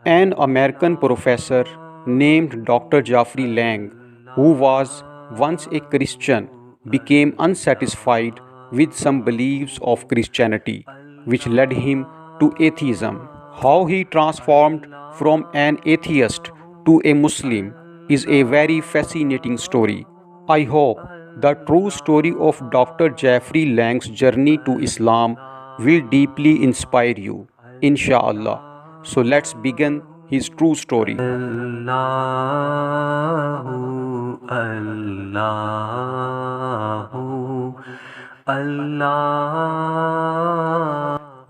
An American professor named Dr. Geoffrey Lang, who was once a Christian, became unsatisfied with some beliefs of Christianity, which led him to atheism. How he transformed from an atheist to a Muslim is a very fascinating story. I hope the true story of Dr. Jeffrey Lang's journey to Islam will deeply inspire you, inshallah. So let's begin his true story.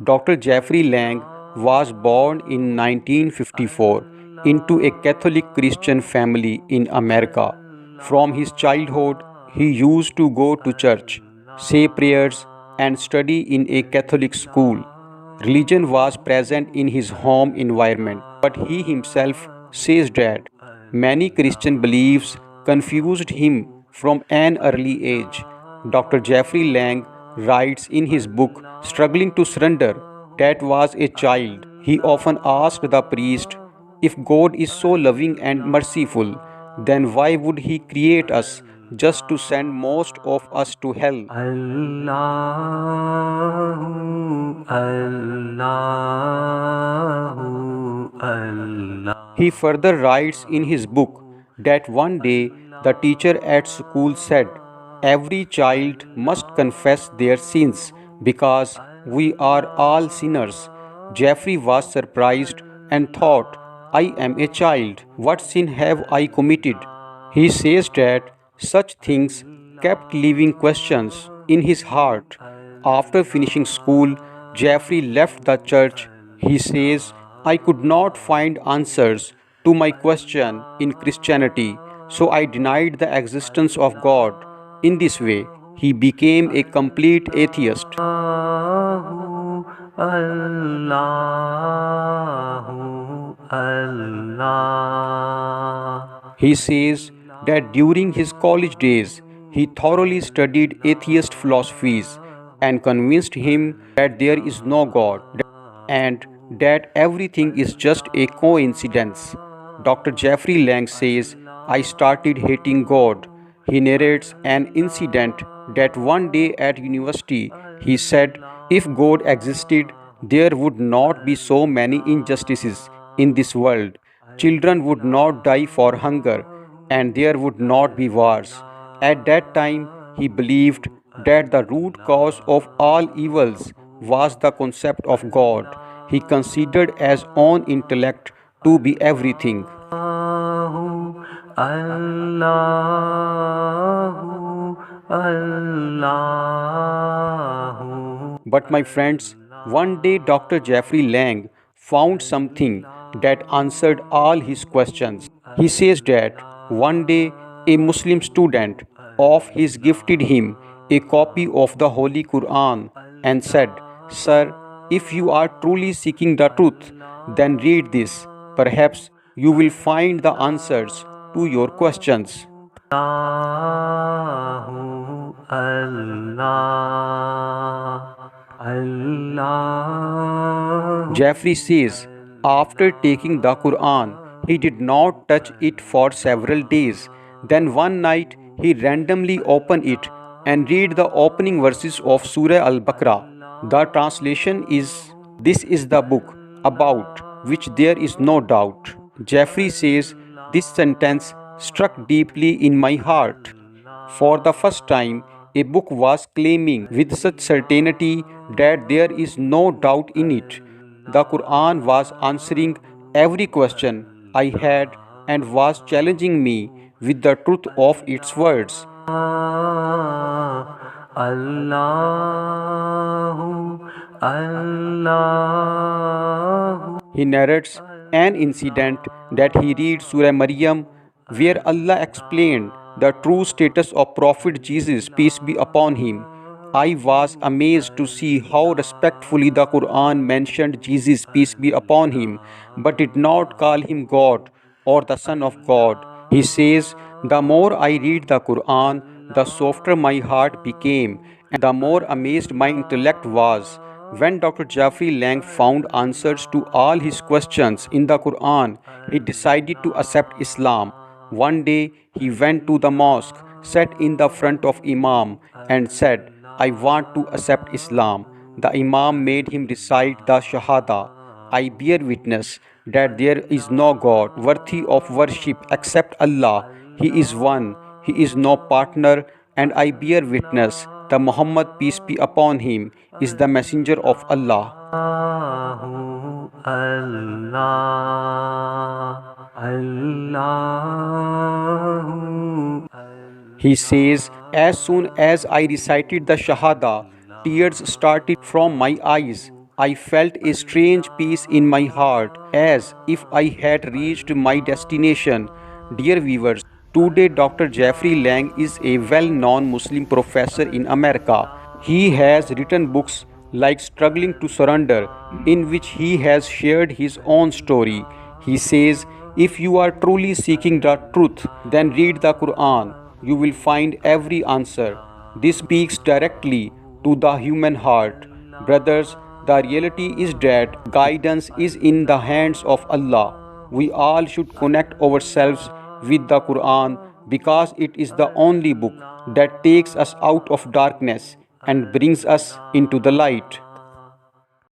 Dr. Jeffrey Lang was born in 1954 into a Catholic Christian family in America. From his childhood, he used to go to church, say prayers, and study in a Catholic school. Religion was present in his home environment, but he himself says that many Christian beliefs confused him from an early age. Dr. Jeffrey Lang writes in his book Struggling to Surrender that was a child. He often asked the priest, if God is so loving and merciful, then why would He create us just to send most of us to hell? He further writes in his book that one day the teacher at school said, every child must confess their sins because we are all sinners. Jeffrey was surprised and thought, I am a child. What sin have I committed? He says that such things kept leaving questions in his heart. After finishing school, Jeffrey left the church. He says, I could not find answers to my question in Christianity, so I denied the existence of God. In this way, he became a complete atheist. He says that during his college days, he thoroughly studied atheist philosophies and convinced him that there is no God and that everything is just a coincidence. Dr. Jeffrey Lang says, I started hating God. He narrates an incident that one day at university he said, if God existed, there would not be so many injustices in this world. Children would not die for hunger, and there would not be wars. At that time, he believed that the root cause of all evils was the concept of God. He considered his own intellect to be everything. But my friends, one day Dr. Jeffrey Lang found something that answered all his questions. He says that one day a Muslim student of his gifted him a copy of the Holy Quran and said, Sir, if you are truly seeking the truth, then read this. Perhaps you will find the answers to your questions. Jeffrey says, after taking the Quran, he did not touch it for several days. Then one night, he randomly opened it and read the opening verses of Surah Al-Baqarah. The translation is, this is the book about which there is no doubt. Jeffrey says, this sentence struck deeply in my heart. For the first time, a book was claiming with such certainty that there is no doubt in it. The Quran was answering every question I had and was challenging me with the truth of its words. He narrates an incident that he reads Surah Maryam, where Allah explained the true status of Prophet Jesus, peace be upon him. I was amazed to see how respectfully the Quran mentioned Jesus, peace be upon him, but did not call him God or the Son of God. He says, the more I read the Quran, the softer my heart became, and the more amazed my intellect was. When Dr. Jeffrey Lang found answers to all his questions in the Quran, he decided to accept Islam. One day, he went to the mosque, sat in the front of Imam, and said, I want to accept Islam. The Imam made him recite the Shahada. I bear witness that there is no God worthy of worship except Allah. He is one, He is no partner, and I bear witness that Muhammad, peace be upon him, is the messenger of Allah. He says, as soon as I recited the Shahada, tears started from my eyes. I felt a strange peace in my heart, as if I had reached my destination. Dear viewers, today Dr. Jeffrey Lang is a well-known Muslim professor in America. He has written books like Struggling to Surrender, in which he has shared his own story. He says, if you are truly seeking the truth, then read the Quran. You will find every answer. This speaks directly to the human heart. Brothers, the reality is that guidance is in the hands of Allah. We all should connect ourselves with the Quran because it is the only book that takes us out of darkness and brings us into the light.